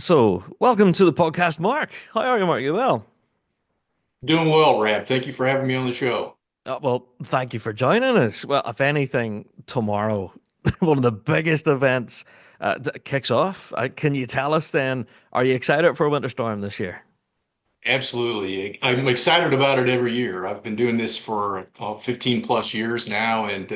So, welcome to the podcast, Mark. How are you, Mark? You well? Doing well, Rab. Thank you for having me on the show. Well, thank you for joining us. Well, if anything, tomorrow, one of the biggest events kicks off. Can you tell us then, are you excited for Winter Storm this year? Absolutely. I'm excited about it every year. I've been doing this for 15 plus years now, and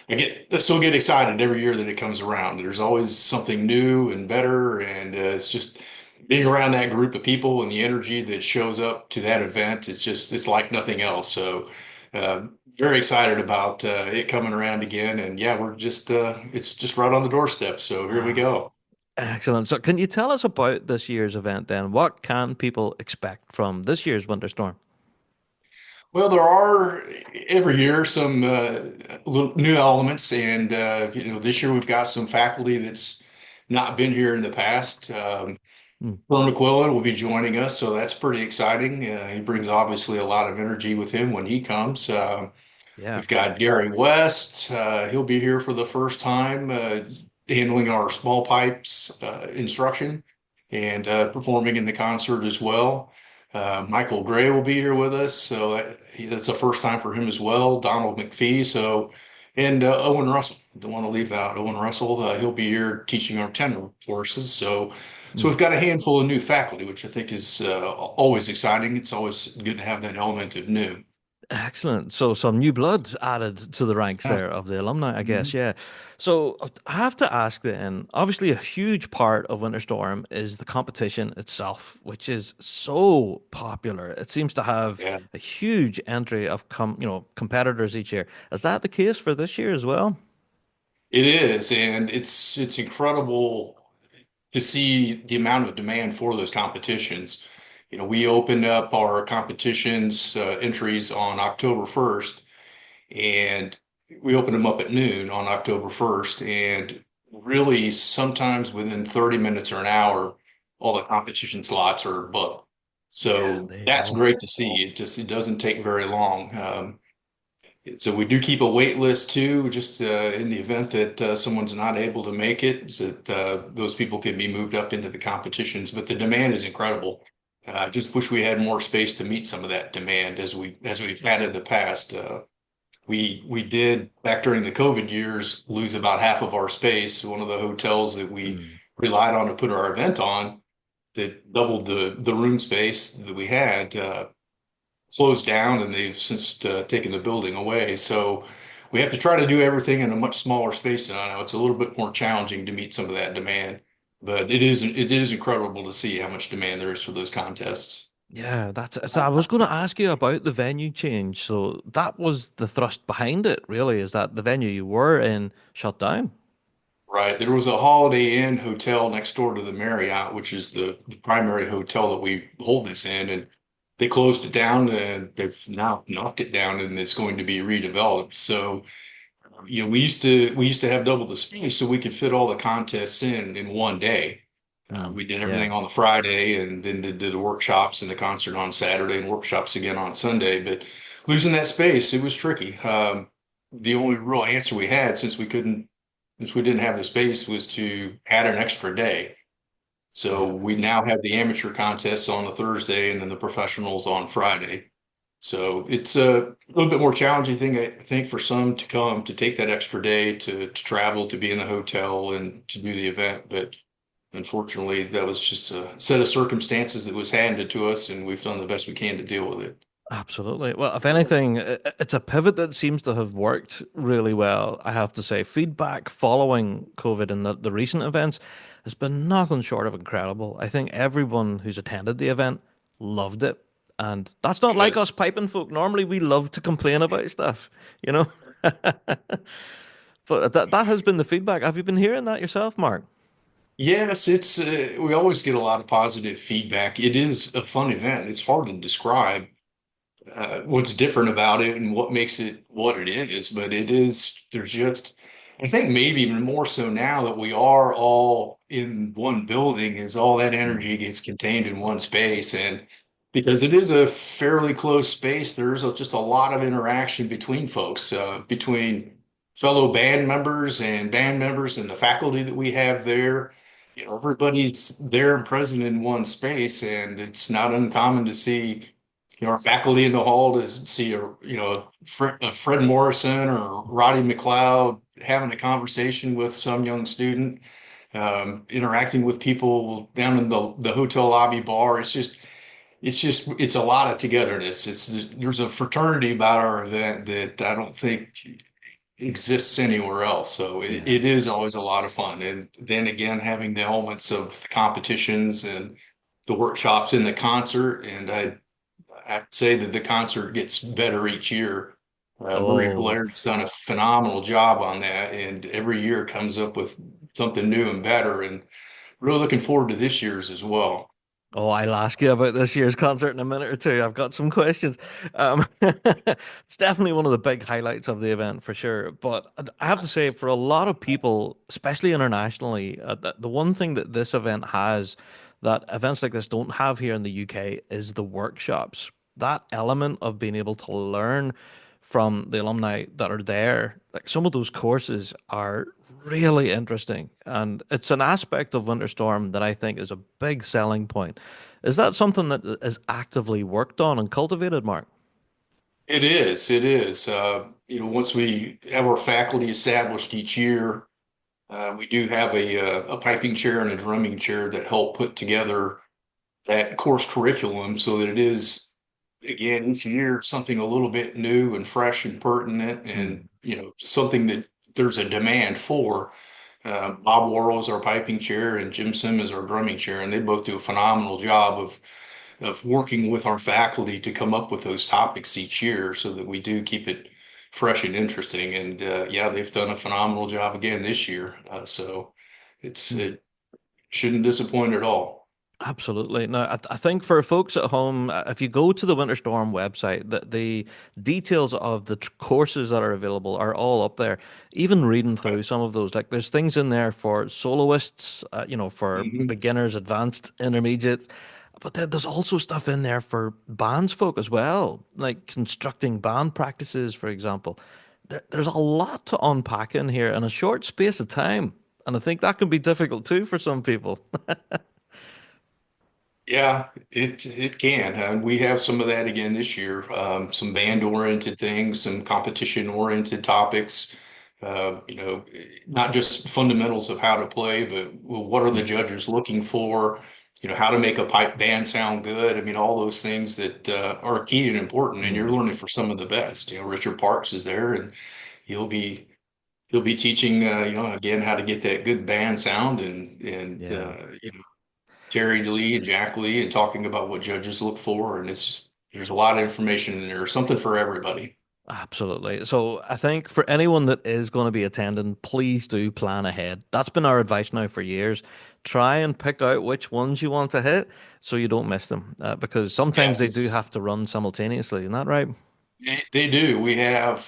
I still get excited every year that it comes around. There's always something new and better, and it's just being around that group of people and the energy that shows up to that event. It's like nothing else. So, uh, very excited about it coming around again. And yeah, it's just right on the doorstep. So here we Ah, go. excellent. So, can you tell us about this year's event then? What can people expect from this year's Winter Storm? Well, there are every year some little new elements, and this year we've got some faculty that's not been here in the past. Hmm. Vern McQuillan will be joining us, so that's pretty exciting. He brings obviously a lot of energy with him when he comes. Yeah. We've got Gary West. He'll be here for the first time, handling our small pipes instruction and performing in the concert as well. Michael Gray will be here with us, so that's the first time for him as well. Donald McPhee, and Owen Russell. Don't want to leave out Owen Russell. He'll be here teaching our tenor courses. So we've got a handful of new faculty, which I think is always exciting. It's always good to have that element of new. Excellent. So some new blood added to the ranks Yeah. there of the alumni, I guess. Mhm. Yeah. So I have to ask then, obviously a huge part of Winter Storm is the competition itself, which is so popular. It seems to have Yeah, a huge entry of competitors each year. Is that the case for this year as well? it is, and it's incredible to see the amount of demand for those competitions. We opened up our competitions entries on October 1st, and we opened them up at noon on October 1st, and really sometimes within 30 minutes or an hour, all the competition slots are booked. Yeah, So there you that's go. great to see. It doesn't take very long. So we do keep a wait list too, just in the event that someone's not able to make it, so that those people can be moved up into the competitions. But the demand is incredible. I just wish we had more space to meet some of that demand as we've had in the past. We did back during the COVID years lose about half of our space. One of the hotels that we Mm. relied on to put our event on that doubled the room space that we had. Closed down and they've since taken the building away. So we have to try to do everything in a much smaller space now. It's a little bit more challenging to meet some of that demand, but it is incredible to see how much demand there is for those contests. Yeah, so I was going to ask you about the venue change. So that was the thrust behind it, really, is that the venue you were in shut down? Right. There was a Holiday Inn hotel next door to the Marriott, which is the primary hotel that we hold this in, and they closed it down and they've now knocked it down and it's going to be redeveloped. So we used to have double the space so we could fit all the contests in one day. Mm, We did yeah. everything on the Friday and then did the workshops and the concert on Saturday and workshops again on Sunday. But losing that space, it was tricky. The only real answer we had since we didn't have the space was to add an extra day. So Yeah. we now have the amateur contests on the Thursday and then the professionals on Friday. So it's a little bit more challenging thing, I think, for some to come to take that extra day to travel, to be in the hotel and to do the event. But unfortunately, that was just a set of circumstances that was handed to us, and we've done the best we can to deal with it. Absolutely. Well, if anything, it's a pivot that seems to have worked really well, I have to say. Feedback following COVID and the recent events has been nothing short of incredible. I think everyone who's attended the event loved it. And that's not like Good. us piping folk. Normally we love to complain about stuff, you know? But that has been the feedback. Have you been hearing that yourself, Mark? Yes, it's we always get a lot of positive feedback. It is a fun event. It's hard to describe what's different about it and what makes it what it is. But it is, there's just, I think maybe even more so now that we are all in one building, is all that Mm. energy gets contained in one space. And because it is a fairly close space, just a lot of interaction between folks, between fellow band members and the faculty that we have there. everybody's there and present in one space, and it's not uncommon to see, our faculty in the hall to see a Fred Morrison or Roddy McLeod having a conversation with some young student, interacting with people down in the hotel lobby bar. It's a lot of togetherness. There's a fraternity about our event that I don't think exists anywhere else. So Yeah. it is always a lot of fun. And then again, having the elements of the competitions and the workshops in the concert. And I have to say that the concert gets better each year. Maria Oh. Blair's done a phenomenal job on that, and every year comes up with something new and better. And really looking forward to this year's as well. Oh, I'll ask you about this year's concert in a minute or two. I've got some questions. It's definitely one of the big highlights of the event for sure. But I have to say, for a lot of people, especially internationally, the one thing that this event has that events like this don't have here in the UK is the workshops. That element of being able to learn from the alumni that are there, like some of those courses are really interesting. And it's an aspect of Winter Storm that I think is a big selling point. Is that something that is actively worked on and cultivated, Mark? It is. It is. Once we have our faculty established each year, we do have a piping chair and a drumming chair that help put together that course curriculum so that it is, again, each year something a little bit new and fresh and pertinent and, Mm, something that there's a demand for. Bob Worrell is our piping chair and Jim Sim is our drumming chair, and they both do a phenomenal job of working with our faculty to come up with those topics each year so that we do keep it fresh and interesting. And yeah, they've done a phenomenal job again this year. So mm. it shouldn't disappoint at all. Absolutely. Now, I think for folks at home, if you go to the Winter Storm website, the details of the courses that are available are all up there. Even reading Right. through some of those, like there's things in there for soloists, for Mhm. beginners, advanced, intermediate. But then there's also stuff in there for bands folk as well, like constructing band practices, for example. There's a lot to unpack in here in a short space of time. And I think that can be difficult too for some people. Yeah, it can. And we have some of that again this year. Some band-oriented things, some competition-oriented topics. Not just fundamentals of how to play, but well, what are the judges looking for? How to make a pipe band sound good. I mean, all those things that are key and important. And you're Mm. learning for some of the best. Richard Parks is there, and he'll be he'll be teaching again how to get that good band sound and Yeah. Terry Lee and Jack Lee and talking about what judges look for. And it's just, there's a lot of information in there, something for everybody. Absolutely. So I think for anyone that is going to be attending, please do plan ahead. That's been our advice now for years. Try and pick out which ones you want to hit so you don't miss them, because sometimes Yeah, they do have to run simultaneously. Isn't that right? they do. We have,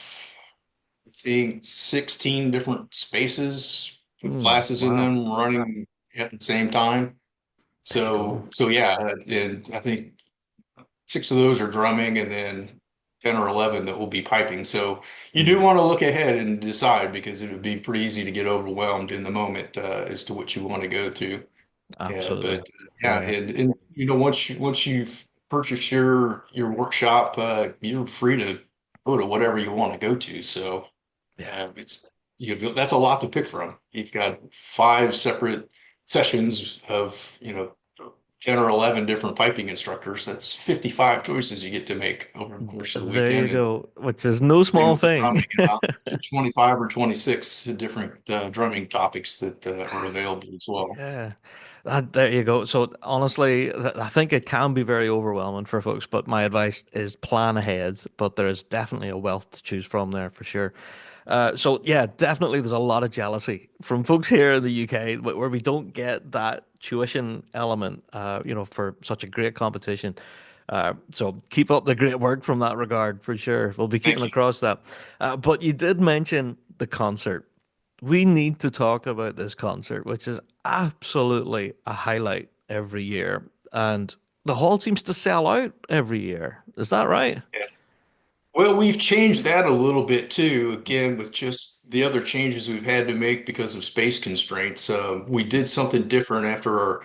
I think, 16 different spaces with Hmm. classes in Wow. them running at the same time. There you go. So yeah, and I think six of those are drumming and then 10 or 11 that will be piping. So you do Hmm. want to look ahead and decide because it would be pretty easy to get overwhelmed in the moment as to what you want to go to. Yeah, Absolutely. but yeah, Yeah. and once you've purchased your workshop, you're free to go to whatever you want to go to. So Yeah. it's that's a lot to pick from. You've got five separate sessions of 10 or 11 different piping instructors. That's 55 choices you get to make over the course of the There you weekend, and go, which is no same small with the thing. drumming, about 25 or 26 different drumming topics that are available as well. Yeah, there you go. So honestly, I think it can be very overwhelming for folks, but my advice is plan ahead. But there is definitely a wealth to choose from there for sure. So yeah, definitely there's a lot of jealousy from folks here in the UK where we don't get that tuition element, for such a great competition. So keep up the great work from that regard for sure. We'll be keeping Thank you. across that. But you did mention the concert. We need to talk about this concert, which is absolutely a highlight every year. And the hall seems to sell out every year. Is that right? Well, we've changed that a little bit too, again, with just the other changes we've had to make because of space constraints. We did something different after our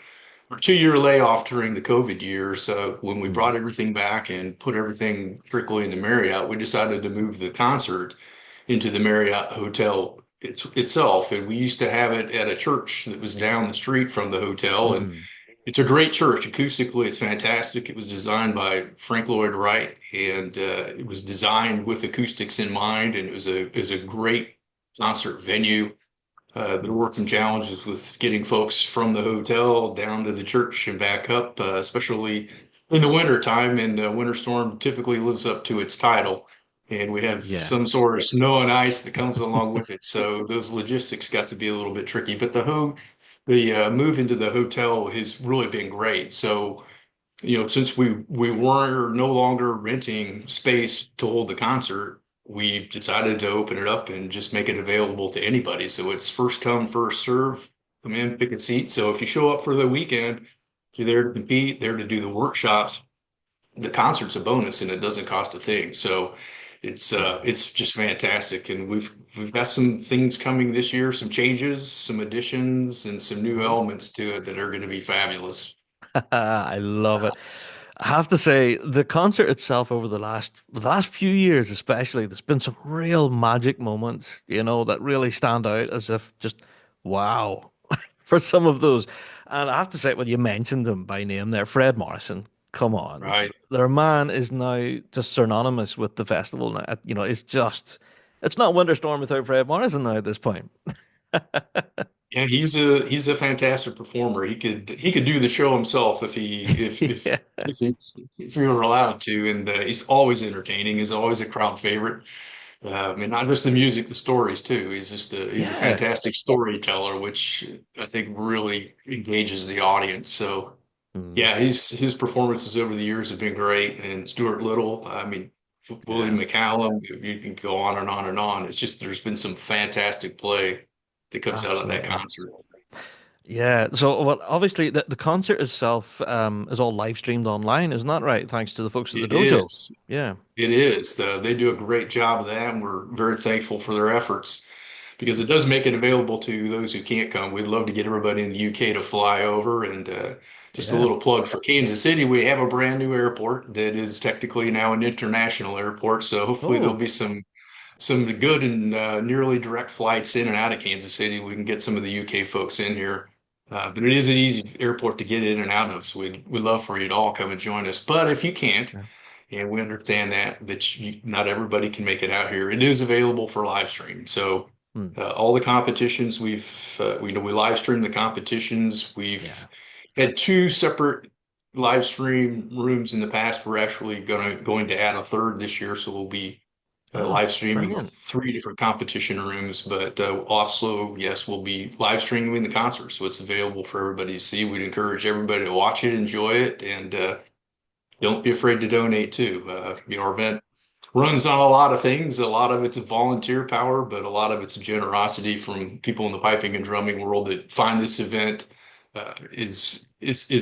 2 year layoff during the COVID years. When we Mm, brought everything back and put everything strictly in the Marriott, we decided to move the concert into the Marriott Hotel itself. And we used to have it at a church that was down the street from the hotel. And mm, it's a great church. Acoustically, it's fantastic. It was designed by Frank Lloyd Wright, and it was designed with acoustics in mind. And it was a great concert venue. There mm. were some challenges with getting folks from the hotel down to the church and back up, especially in the winter time. And Winter Storm typically lives up to its title. And we have Yeah. some sort of snow and ice that comes along with it. So those logistics got to be a little bit tricky. But the move into the hotel has really been great. So, since we were no longer renting space to hold the concert, we decided to open it up and just make it available to anybody. So it's first come, first serve. Come in, pick a seat. So if you show up for the weekend, if you're there to compete, there to do the workshops, the concert's a bonus and it doesn't cost a thing. So Yeah. it's just fantastic. And we've got some things coming this year, some changes, some additions, and some new Mhm. elements to it that are going to be fabulous. I love it. I have to say, the concert itself over the last few years, especially, there's been some real magic moments, that really stand out as if just wow for some of those. And I have to say, when you mentioned them by name there, Fred Morrison, come on. Right. Their man is now just synonymous with the festival now. It's not Winter Storm without Fred Morrison now at this point. Yeah, he's a fantastic performer. He could do the show himself if he Yeah. if he, if he were allowed to, and he's always entertaining. He's always a crowd favorite, and not just the music, the stories too. He's a Yeah. fantastic storyteller, which I think really engages the audience. So Mm, yeah, his performances over the years have been great, and Stuart Little. I mean, William yeah. McCallum. You can go on and on and on. It's just there's been some fantastic play that comes out of that Absolutely. concert. Yeah. So, well, obviously, the concert itself is all live streamed online, isn't that right? Thanks to the folks at the It dojo. is. Yeah. It is. They do a great job of that, and we're very thankful for their efforts because it does make it available to those who can't come. We'd love to get everybody in the UK to fly over. And just a Yeah. little plug for Kansas City, we have a brand new airport that is technically now an international airport. So hopefully there'll Oh, be some good and nearly direct flights in and out of Kansas City. We can get some of the UK folks in here. But it is an easy airport to get in and out of. So we'd love for you to all come and join us. But if you can't, yeah. and we understand not everybody can make it out here. It is available for live stream. So Hmm. all the competitions we live stream the competitions. Yeah. We've had two separate live stream rooms in the past. We're actually going to add a third this year, so we'll be Oh, live streaming brilliant. three different competition rooms. But also, yes, we'll be live streaming the concert, so it's available for everybody to see. We'd encourage everybody to watch it, enjoy it, and don't be afraid to donate too. Our event runs on a lot of things. A lot of it's volunteer power, but a lot of it's generosity from people in the piping and drumming world that find this event is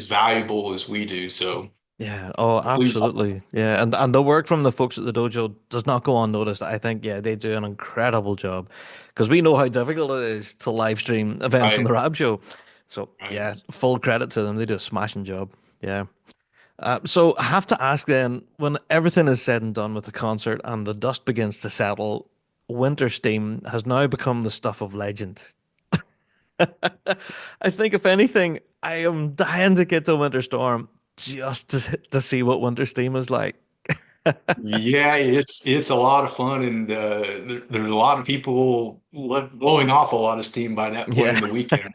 valuable as we do. So Yeah. Oh, please, absolutely. Yeah. And the work from the folks at the dojo does not go unnoticed. I think, yeah, they do an incredible job because we know how difficult it is to live stream events in I, the Rab Show. So, I yeah, full credit to them. They do a smashing job. Yeah. So I have to ask then, when everything is said and done with the concert and the dust begins to settle, Winter Steam has now become the stuff of legend. I think if anything, I am dying to get to Winter Storm just to see what Winter Steam is like. Yeah, it's a lot of fun, and there's a lot of people blowing off a lot of steam by that point Yeah. in the weekend,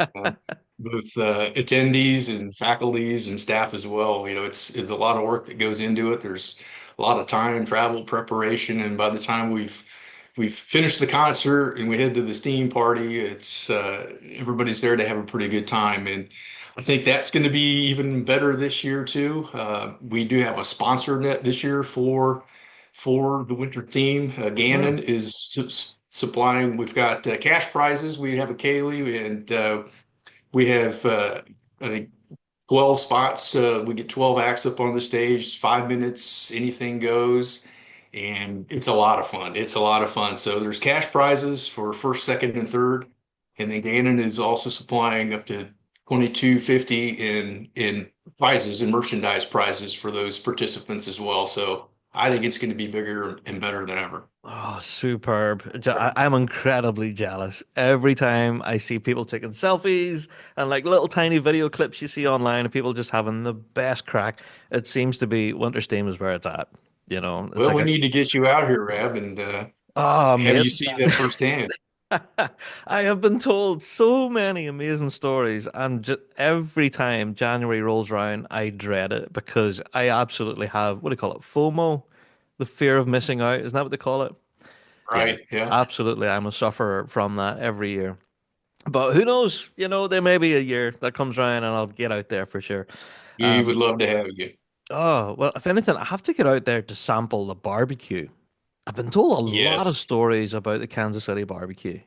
both attendees and faculties and staff as well. It's a lot of work that goes into it. There's a lot of time, travel, preparation, and by the time we've finished the concert and we head to the steam party, it's everybody's there to have a pretty good time, and I think that's going to be even better this year too. We do have a sponsor net this year for the winter theme. Oh, Gannon is supplying. We've got cash prizes. We have a Kaylee, and we have I think 12 spots. We get 12 acts up on the stage, 5 minutes, anything goes. and it's a lot of fun. It's a lot of fun. So there's cash prizes for first, second, and third, and then Gannon is also supplying up to 2250 in prizes and merchandise prizes for those participants as well. So I think it's going to be bigger and better than ever. Oh, superb. I'm incredibly jealous. Every time I see people taking selfies and like little tiny video clips you see online of people just having the best crack, it seems to be Winter Steam is where it's at. You know, it's Well, like we a, need to get you out here, Rab, and oh, have mate. you see that firsthand. I have been told so many amazing stories, and just every time January rolls around, I dread it because I absolutely have, what do you call it? FOMO, the fear of missing out. Isn't that what they call it? Yeah, Right? Yeah. absolutely. I'm a sufferer from that every year. But who knows? You know, there may be a year that comes around and I'll get out there for sure. We Um, would love to have you. oh, well, if anything, I have to get out there to sample the barbecue. I've been told a lot of Yes, stories about the Kansas City barbecue.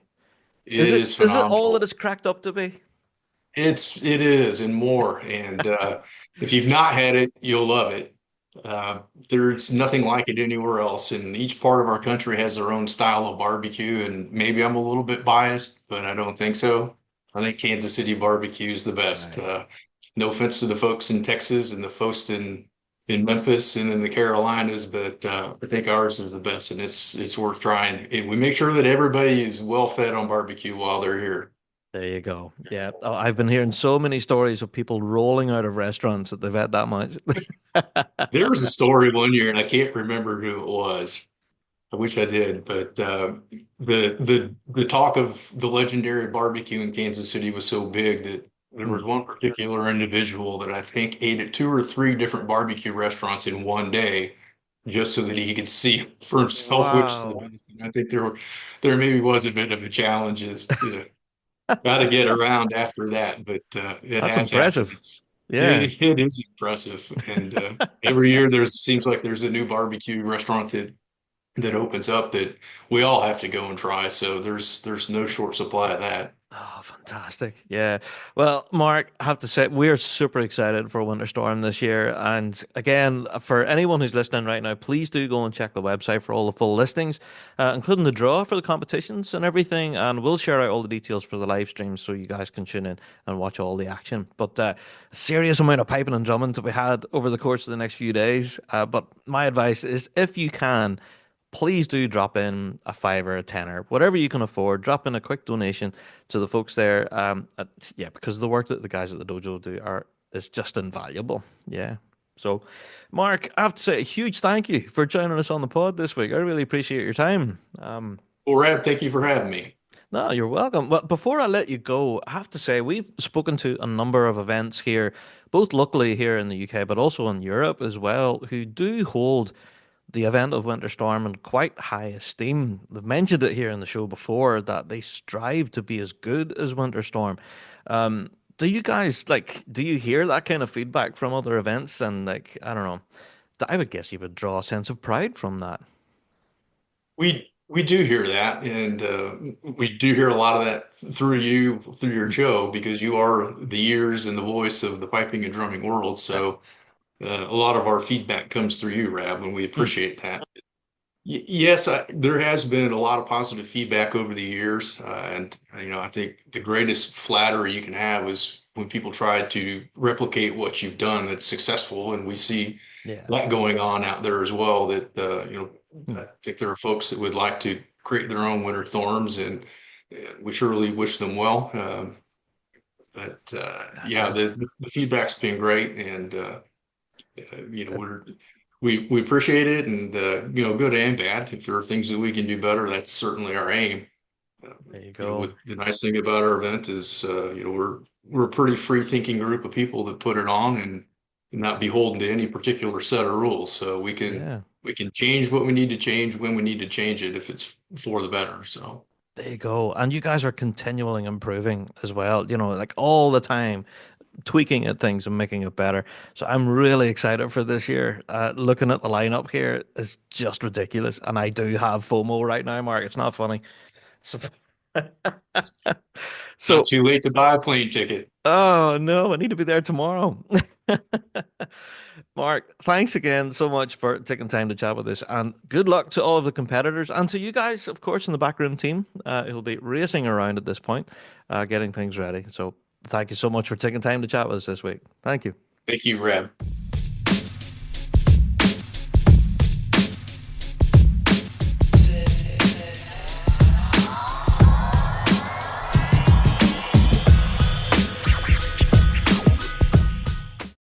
it is Is it all that phenomenal. it's cracked up to be? It is and more. And if you've not had it, you'll love it. Uh, there's nothing like it anywhere else. And each part of our country has their own style of barbecue. And maybe I'm a little bit biased, but I don't think so. I think Kansas City barbecue is the best. Right. No offense to the folks in Texas and the folks in Memphis and in the Carolinas, but I think ours is the best, and it's worth trying. And we make sure that everybody is well fed on barbecue while they're here. There you go. Yeah. Oh, I've been hearing so many stories of people rolling out of restaurants that they've had that much. There was a story one year, and I can't remember who it was. I wish I did, but the talk of the legendary barbecue in Kansas City was so big that there was Hmm. one particular individual that I think ate at two or three different barbecue restaurants in one day, just so that he could see for himself which is the Wow. best. And I think there maybe was a bit of a challenge as got to get around after that, but it That's has happened. impressive. Yeah. It is impressive, and every year there's seems like there's a new barbecue restaurant that opens up that we all have to go and try. So there's no short supply of that. Oh, fantastic. Yeah. Well, Mark, I have to say, we're super excited for Winter Storm this year. And again, for anyone who's listening right now, please do go and check the website for all the full listings, including the draw for the competitions and everything. And we'll share out all the details for the live stream so you guys can tune in and watch all the action. But serious amount of piping and drumming to be had over the course of the next few days. But my advice is if you can, please do drop in a fiver, a tenner, whatever you can afford. Drop in a quick donation to the folks there. Yeah, because the work that the guys at the dojo do are is just invaluable. Yeah. So, Mark, I have to say a huge thank you for joining us on the pod this week. I really appreciate your time. Well, Rab, thank you for having me. No, you're welcome. Well, before I let you go, I have to say we've spoken to a number of events here, both locally here in the UK, but also in Europe as well, who do hold the event of Winter Storm in quite high esteem. They've mentioned it here in the show before that they strive to be as good as Winter Storm. Do you guys like, do you hear that kind of feedback from other events? And like, I don't know, I would guess you would draw a sense of pride from that. We do hear that, and we do hear a lot of that through you, through your Mm. show, because you are the ears and the voice of the piping and drumming world. Right. So a lot of our feedback comes through you, Rab, and we Mm. appreciate that. Yes, there has been a lot of positive feedback over the years, and I think the greatest flattery you can have is when people try to replicate what you've done that's successful, and we see Yeah. that going on out there as well. That Mm. I think there are folks that would like to create their own winter storms, and we surely wish them well. But That's yeah, it. the feedback's been great, and It- we appreciate it, and good and bad. If there are things that we can do better, that's certainly our aim. Uh, There you go. what the nice thing about our event is, we're a pretty free thinking group of people that put it on and not beholden to any particular set of rules. So Yeah. we can change what we need to change when we need to change it if it's for the better. So There you go. And you guys are continually improving as well, you know, like all the time, tweaking at things and making it better. So I'm really excited for this year. Looking at the lineup here is just ridiculous. And I do have FOMO right now, Mark. It's not funny. So, not so too late to buy a plane ticket. oh no, I need to be there tomorrow. Mark, thanks again so much for taking time to chat with us, and good luck to all of the competitors and to you guys, of course, in the backroom team who'll be racing around at this point, getting things ready. So, thank you so much for taking time to chat with us this week. Thank you. Thank you, Reb.